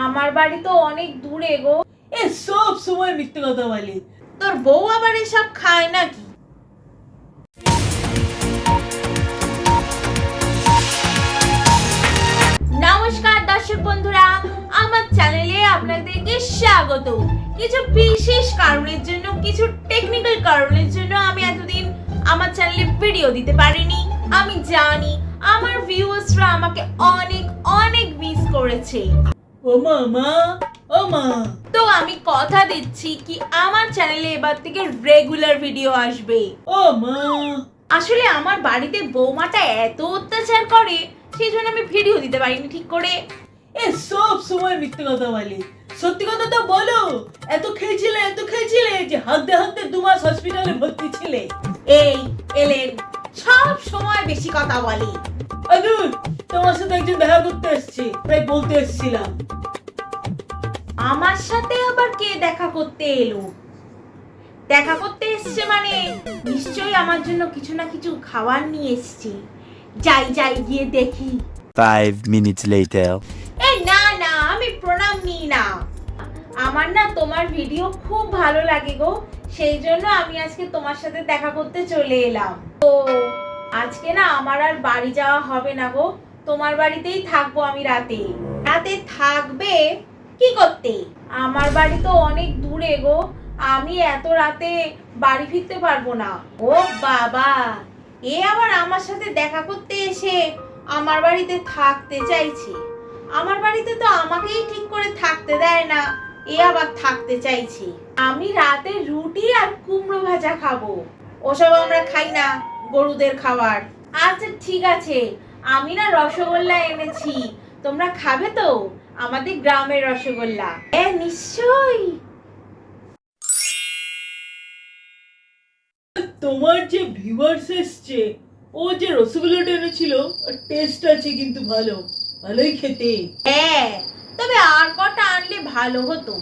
আমার বাড়ি তো অনেক দূরে গো। এ সব সময় মিথ্যে কথা বলে। তোর বউ আবার এসব খায় নাকি? নমস্কার দর্শক বন্ধুরা, আমার চ্যানেলে আপনাদেরকে স্বাগত। কিছু বিশেষ কারণের জন্য, কিছু টেকনিক্যাল কারণের জন্য আমি এতদিন আমার চ্যানেলে ভিডিও দিতে পারিনি। আমি জানি আমার ভিউয়ার্সরা আমাকে অনেক অনেক মিস করেছে। ও মা তো আমি কথা দিচ্ছি কি আমার চ্যানেলে এবার থেকে রেগুলার ভিডিও আসবে। ও মা, আসলে আমার বাড়িতে বৌমাটা এত অত্যাচার করে, সেই জন্য আমি ভিডিও দিতে পারিনি ঠিক করে। এ সব সময় মিথ্যে কথা বলে। সত্যি কথা তো বলো, এত খেয়েছিলে যে হাঁটতে হাঁটতে 2 মাস হসপিটালে ভর্তি ছিলে। এই এলেন, সব সময় বেশি কথা বলে। আদুর, তোমার সাথে একজন দেখা করতে এসেছে, তাই বলতে এসেছিলাম। আমার সাথে আবার কে দেখা করতে এলো? দেখা করতে এসছে মানে নিশ্চয়ই আমার জন্য কিছু না কিছু খাবার নিয়ে এসছে। যাই গিয়ে দেখি। 5 minutes later. এই না, আমি প্রণাম নিই না। আমার না তোমার ভিডিও খুব ভালো লাগে গো, সেই জন্য আমি আজকে তোমার সাথে দেখা করতে চলে এলাম। তো আজকে না আমার আর বাড়ি যাওয়া হবে না গো, তোমার বাড়িতেই থাকবো আমি রাতে। রাতে থাকবে কি করতে? আমার বাড়ি তো অনেক দূরে গো, আমি এত রাতে বাড়ি ফিরতে পারবো না। ও বাবা, এ আবার আমার সাথে দেখা করতে এসে আমার বাড়িতে থাকতে চাইছে। আমার বাড়িতে তো আমাকেই ঠিক করে থাকতে দেয় না, এ আবার থাকতে চাইছে। আমি রাতে রুটি আর কুমড়ো ভাজা খাবো, ওসব আমরা খাই না, গরুদের খাবার। আচ্ছা ঠিক আছে, আমি না রসগোল্লা এনেছি, তোমরা খাবে তো? আমাদের গ্রামের রসগোল্লা। নিশ্চয়ই। তোমার যে ভিউয়ার্স এসছে, ও যে রসগোল্লাটা এনেছিল, টেস্ট আছে কিন্তু ভালোই খেতে। হ্যাঁ, তবে আর কটা আনলে ভালো হতো,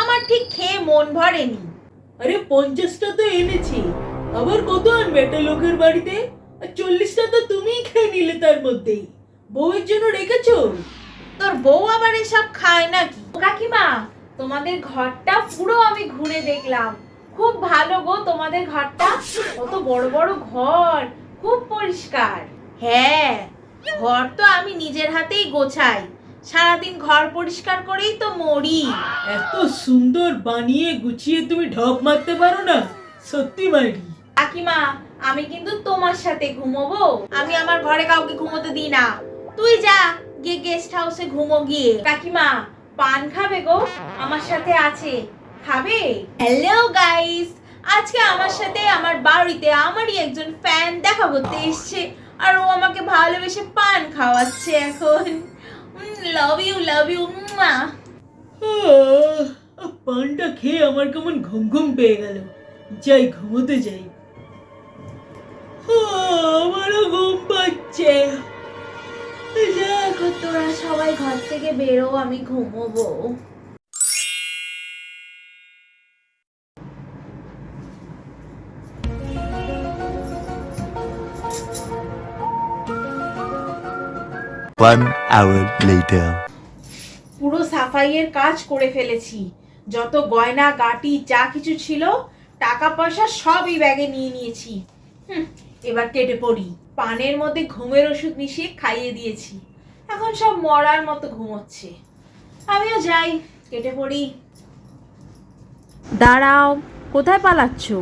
আমার ঠিক খেয়ে মন ভরেনি। আরে 50টা তো এনেছি, আবার কত আনবে একটা লোকের বাড়িতে? আর 40টা তো তুমিই খেয়ে নিলে তার মধ্যেই। বউয়ের জন্য রেখেছো? তোর বউ আবার এসব খায় নাকি? কাকিমা, তোমাদের ঘরটা পুরো আমি ঘুরে দেখলাম, খুব ভালো গো তোমাদের ঘরটা। কত বড় বড় ঘর, খুব পরিষ্কার। হ্যাঁ, ঘর তো আমি নিজের হাতেই গোছাই, সারাদিন ঘর পরিষ্কার করেই তো মরি। এত সুন্দর বানিয়ে গুছিয়ে তুমি ঢপ মারতে পারো না? সত্যি মারি। কাকিমা, আমি কিন্তু তোমার সাথে ঘুমোবো, আমি আমার ঘরে কাউকে ঘুমোতে দিই না। তুই যা গিয়ে গেস্ট হাউসে ঘুমো গিয়ে। কাকিমা, পান খাবে গো? আমার সাথে আছে, খাবে? হ্যালো গাইস, আজকে আমার সাথে আমার বাড়িতে আমারই একজন ফ্যান দেখা করতে এসেছে, আর ও আমাকে ভালোবেসে পান খাওয়াচ্ছে এখন। Love you. পানটা খেয়ে আমার কেমন ঘুম পেয়ে গেল। যাই ঘুমোতে যাই। আমারও ঘুম পাচ্ছে। দেখো তোরা সবাই ঘর থেকে বেরো, আমি ঘুমোবো। One hour later. পুরো সাফাইয়ের কাজ করে ফেলেছি, যত গয়না গাটি যা কিছু ছিল, টাকা পয়সা সবই ব্যাগে নিয়ে নিয়েছি। এবার কেটে পড়ি। পানের মধ্যে ঘুমের ওষুধ মিশিয়ে খাইয়ে দিয়েছি, এখন সব মরার মতো ঘুমোচ্ছে। আমিও যাই, কেটে পড়ি। দাঁড়াও, কোথায় পালাচ্ছো?